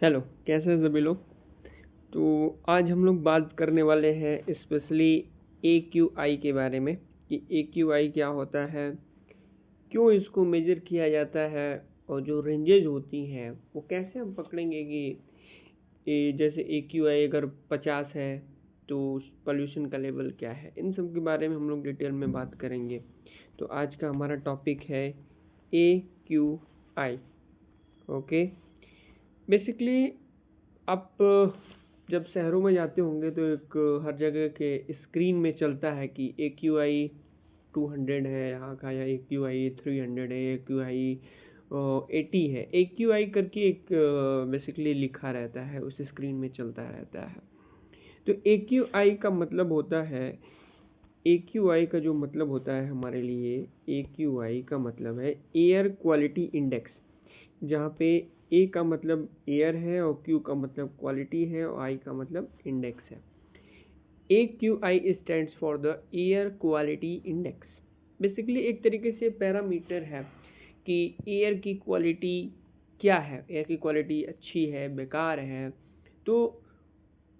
Hello, कैसे हैं सभी लोग। तो आज हम लोग बात करने वाले हैं स्पेशली ए क्यू आई के बारे में कि ए क्यू आई क्या होता है, क्यों इसको मेजर किया जाता है और जो रेंजेज होती हैं वो कैसे हम पकड़ेंगे कि जैसे ए क्यू आई अगर 50 है तो पोल्यूशन का लेवल क्या है। इन सब के बारे में हम लोग डिटेल में बात करेंगे। तो आज का हमारा टॉपिक है A Q I. Okay, basically आप जब शहरों में जाते होंगे तो एक हर जगह के स्क्रीन में चलता है कि ए क्यू आई 200 है यहाँ का, या ए क्यू आई 300 है, ए क्यू आई 80 है। ए क्यू आई करके एक बेसिकली लिखा रहता है, उस स्क्रीन में चलता रहता है। तो ए क्यू आई का मतलब होता है, ए क्यू आई का जो मतलब होता है हमारे लिए, ए क्यू आई का मतलब है एयर क्वालिटी इंडेक्स, जहाँ पे ए का मतलब एयर है और क्यू का मतलब क्वालिटी है और आई का मतलब इंडेक्स है। A Q I stands for the air quality index. Basically एक तरीके से पैरामीटर है कि एयर की क्वालिटी क्या है, एयर की क्वालिटी अच्छी है, बेकार है। तो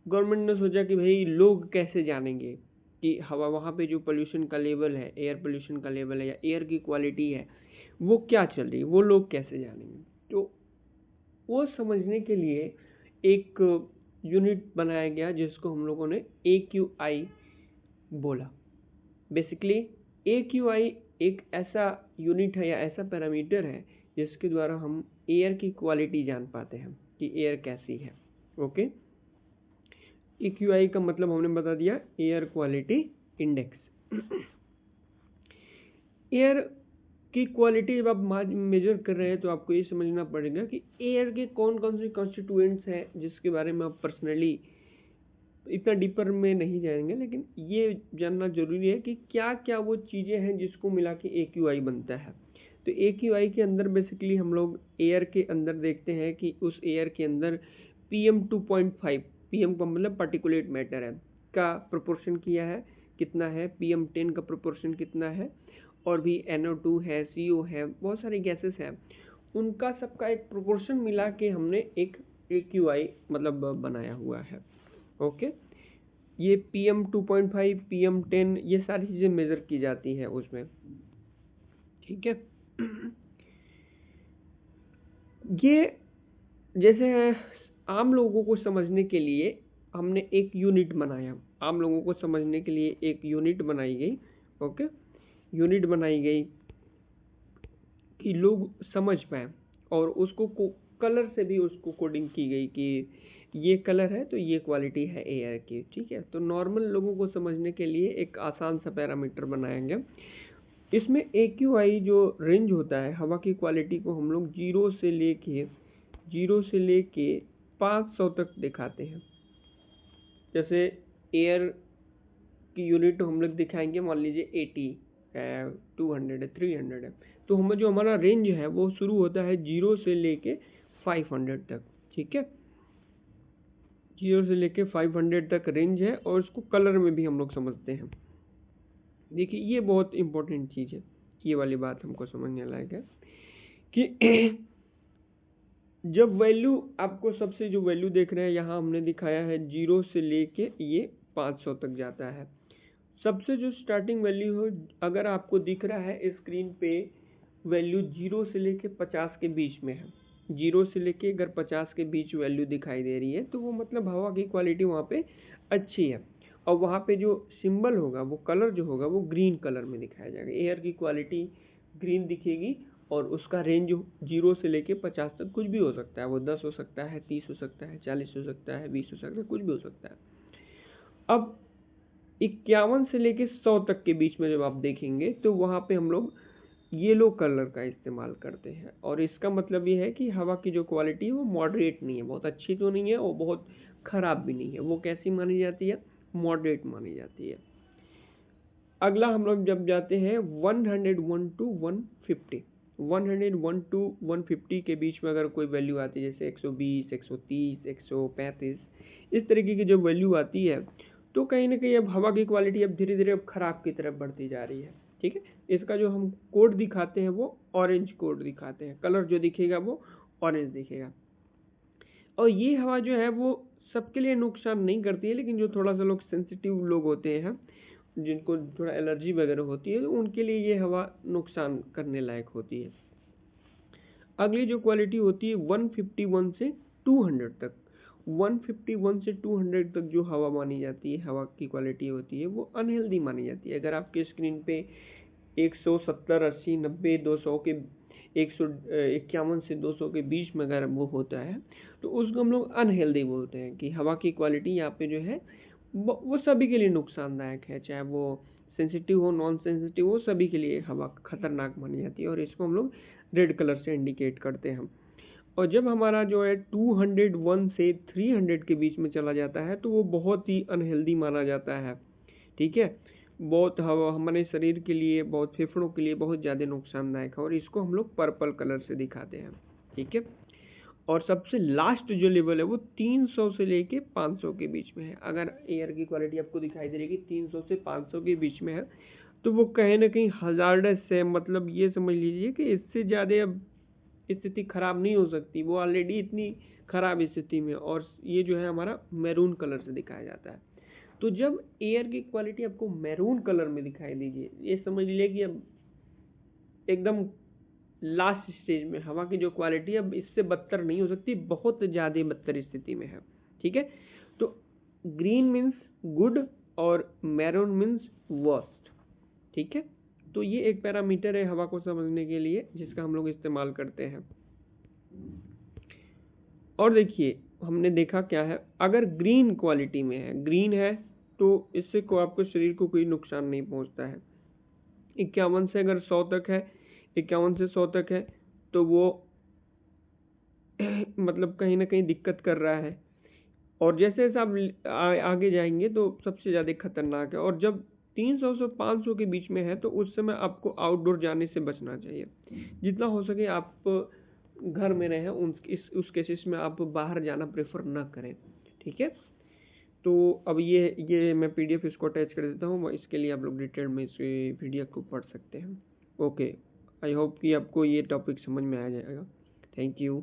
गवर्नमेंट ने सोचा कि भाई लोग कैसे जानेंगे कि हवा वहाँ पे जो पोल्यूशन का लेवल है, एयर पोल्यूशन का लेवल है या एयर की क्वालिटी है वो क्या चल रही है, वो लोग कैसे जानेंगे। तो वो समझने के लिए एक यूनिट बनाया गया जिसको हम लोगों ने ए क्यू आई बोला। बेसिकली ए क्यू आई एक ऐसा यूनिट है या ऐसा पैरामीटर है जिसके द्वारा हम एयर की क्वालिटी जान पाते हैं कि एयर कैसी है। ओके, ए क्यू आई का मतलब हमने बता दिया, एयर क्वालिटी इंडेक्स। एयर की क्वालिटी जब आप मेजर कर रहे हैं तो आपको ये समझना पड़ेगा कि एयर के कौन कौन से कॉन्स्टिट्यूएंट्स हैं, जिसके बारे में आप पर्सनली इतना डीपर में नहीं जाएंगे, लेकिन ये जानना जरूरी है कि क्या क्या वो चीज़ें हैं जिसको मिला के ए क्यू आई बनता है। तो ए क्यू आई के अंदर बेसिकली हम लोग एयर के अंदर देखते हैं कि उस एयर के अंदर PM2.5, PM का मतलब पार्टिकुलेट मैटर है, का प्रोपोर्शन किया है, कितना है, PM10 का प्रोपोर्शन कितना है, और भी NO2 है, CO है, बहुत सारी गैसेस हैं, उनका सबका एक प्रोपोर्शन मिला के हमने एक AQI मतलब बनाया हुआ है। ओके, ये PM2.5, PM10 ये सारी चीज़ें मेज़र की जाती है उसमें। ठीक है। ये जैसे आम लोगों को समझने के लिए हमने एक यूनिट बनाया, आम लोगों को समझने के लिए एक यूनिट बनाई गई। ओके, यूनिट बनाई गई कि लोग समझ पाए, और उसको कलर से भी उसको कोडिंग की गई कि ये कलर है तो ये क्वालिटी है एयर की। ठीक है, तो नॉर्मल लोगों को समझने के लिए एक आसान सा पैरामीटर बनाया गया। इसमें ए क्यू आई जो रेंज होता है हवा की क्वालिटी को हम लोग जीरो से लेके 500 तक दिखाते हैं। जैसे एयर की यूनिट हम लोग दिखाएंगे, मान लीजिए 80 है, 200 है, 300 है। तो हमें जो हमारा रेंज है वो शुरू होता है 0 से लेके 500 तक। ठीक है, 0 से लेके 500 तक रेंज है, और इसको कलर में भी हम लोग समझते हैं। देखिए ये बहुत इंपॉर्टेंट चीज़ है, ये वाली बात हमको समझने लायक है कि जब वैल्यू आपको सबसे जो वैल्यू देख रहे हैं यहाँ हमने दिखाया है 0 से लेके ये 500 तक जाता है। सबसे जो स्टार्टिंग वैल्यू हो, अगर आपको दिख रहा है स्क्रीन पे वैल्यू 0 से लेके 50 के बीच में है, 0 से लेके अगर 50 के बीच वैल्यू दिखाई दे रही है तो वो मतलब हवा की क्वालिटी वहाँ पे अच्छी है। और वहाँ पे जो सिंबल होगा, वो कलर जो होगा वो ग्रीन कलर में दिखाया जाएगा, एयर की क्वालिटी ग्रीन दिखेगी। और उसका रेंज 0 से लेके 50 तक कुछ भी हो सकता है, वो 10 हो सकता है, 30 हो सकता है, 40 हो सकता है, 20 हो सकता है, कुछ भी हो सकता है। अब 51 से लेके 100 तक के बीच में जब आप देखेंगे तो वहाँ पे हम लोग येलो कलर का इस्तेमाल करते हैं, और इसका मतलब ये है कि हवा की जो क्वालिटी है वो मॉडरेट नहीं है, बहुत अच्छी तो नहीं है और बहुत ख़राब भी नहीं है, वो कैसी मानी जाती है, मॉडरेट मानी जाती है। अगला हम लोग जब जाते हैं 101 टू 150, 101 टू 150 के बीच में अगर कोई वैल्यू आती है, जैसे 120, 130, 135, इस तरीके की जो वैल्यू आती है, तो कहीं ना कहीं अब हवा की क्वालिटी अब धीरे धीरे अब ख़राब की तरफ बढ़ती जा रही है। ठीक है, इसका जो हम कोड दिखाते हैं वो ऑरेंज कोड दिखाते हैं, कलर जो दिखेगा वो ऑरेंज दिखेगा। और ये हवा जो है वो सबके लिए नुकसान नहीं करती है, लेकिन जो थोड़ा सा लोग सेंसिटिव लोग होते हैं, जिनको थोड़ा एलर्जी वगैरह होती है, तो उनके लिए ये हवा नुकसान करने लायक होती है। अगली जो क्वालिटी होती है 151 से 200 तक, 151 से 200 तक जो हवा मानी जाती है, हवा की क्वालिटी होती है, वो अनहेल्दी मानी जाती है। अगर आपके स्क्रीन पे 170, 80, 90, 200 के 151 से 200 के बीच में अगर वो होता है, तो उसको हम लोग अनहेल्दी बोलते हैं। कि हवा की क्वालिटी यहाँ पे जो है वो सभी के लिए नुकसानदायक है, चाहे वो सेंसिटिव हो, नॉन सेंसिटिव हो, सभी के लिए हवा खतरनाक मानी जाती है। और इसको हम लोग रेड कलर से इंडिकेट करते हैं। और जब हमारा जो है 201 से 300 के बीच में चला जाता है, तो वो बहुत ही अनहेल्दी माना जाता है। ठीक है, बहुत हवा हमारे शरीर के लिए, बहुत फेफड़ों के लिए बहुत ज़्यादा नुकसानदायक है, और इसको हम लोग पर्पल कलर से दिखाते हैं। ठीक है, और सबसे लास्ट जो लेवल है वो 300 से लेके 500 के बीच में है। अगर एयर की क्वालिटी आपको दिखाई दे रही है कि 300 से 500 के बीच में है, तो वो कहीं ना कहीं हजार्डस है। मतलब ये समझ लीजिए कि इससे ज़्यादा अब स्थिति खराब नहीं हो सकती, वो ऑलरेडी इतनी खराब स्थिति में। और ये जो है हमारा मैरून कलर से दिखाया जाता है। तो जब एयर की क्वालिटी आपको मैरून कलर में दिखाई दीजिए, ये समझ लीजिए कि अब एकदम लास्ट स्टेज में हवा की जो क्वालिटी अब इससे बदतर नहीं हो सकती, बहुत ज़्यादा बदतर स्थिति में है। ठीक है, तो ग्रीन मीन्स गुड और मैरून मीन्स वर्स्ट। ठीक है, तो ये एक पैरामीटर है हवा को समझने के लिए, जिसका हम लोग इस्तेमाल करते हैं। और देखिए, हमने देखा क्या है, अगर ग्रीन क्वालिटी में है, ग्रीन है, तो इससे को आपको शरीर को कोई नुकसान नहीं पहुंचता है। 51 से अगर 100 तक है, 51 से 100 तक है, तो वो मतलब कहीं ना कहीं दिक्कत कर रहा है। और जैसे जैसे आप आगे जाएंगे तो सबसे ज़्यादा खतरनाक है। और जब 300 से 500 के बीच में है, तो उस समय आपको आउटडोर जाने से बचना चाहिए। जितना हो सके आप घर में रहें, उस केसेस में आप बाहर जाना प्रेफर ना करें। ठीक है, तो अब ये मैं पीडीएफ इसको अटैच कर देता हूँ, इसके लिए आप लोग डिटेल में इस पीडीएफ को पढ़ सकते हैं। ओके, आई होप कि आपको ये टॉपिक समझ में आ जाएगा। Thank you.